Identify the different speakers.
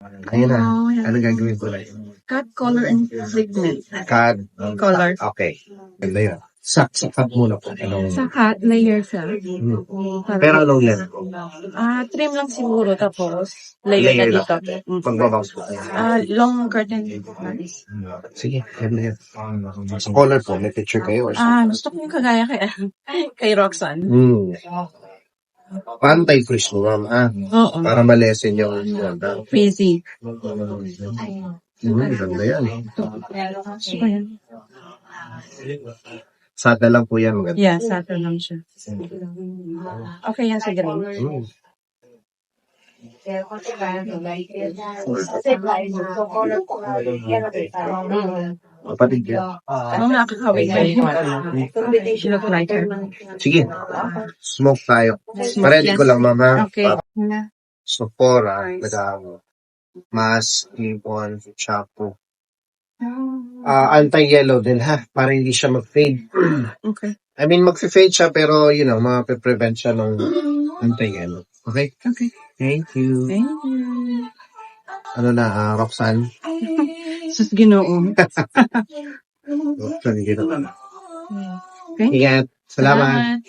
Speaker 1: Ayun na.
Speaker 2: Oh, yeah.
Speaker 1: Ano gagawin ko na?
Speaker 2: Cut, color, and treatment.
Speaker 1: Cut.
Speaker 2: Color.
Speaker 1: Okay. Ganda yun. Sa cut muna po.
Speaker 2: Sa cut, layer siya.
Speaker 1: Pero anong length?
Speaker 2: Trim lang siguro, tapos layer na
Speaker 1: Layer
Speaker 2: dito.
Speaker 1: Magbabounce po.
Speaker 2: Long curtain.
Speaker 1: Sige, ganda yun. Sa color po, may picture kayo or something?
Speaker 2: Gusto ko yung kagaya kay Roxanne.
Speaker 1: Paano tayo freeze mo, ma'am?
Speaker 2: Oo.
Speaker 1: Para malesen yung ganda.
Speaker 2: Crazy.
Speaker 1: Ganda yan.
Speaker 2: Gusto ko yan.
Speaker 1: Sada lang po yan. Maganda.
Speaker 2: Yeah, satin lang siya. Okay yan sa green.
Speaker 1: Kapatid yan.
Speaker 2: Anong nakakawin ba yun? Look like her.
Speaker 1: Sige. Smoke tayo. Paready ko lang, ma'am, ha?
Speaker 2: Okay.
Speaker 1: So, Sephora, mask, clip-on, shampoo. Anti-yellow din, ha? Para hindi siya mag-fade.
Speaker 2: Okay.
Speaker 1: I mean, mag-fade siya, pero, mape-prevent siya ng anti-yellow. Okay?
Speaker 2: Okay.
Speaker 1: Thank you.
Speaker 2: Thank you.
Speaker 1: Roxanne?
Speaker 2: Sus, Ginoo.
Speaker 1: Roxanne, gano'n.
Speaker 2: Okay.
Speaker 1: Ingat. Salamat.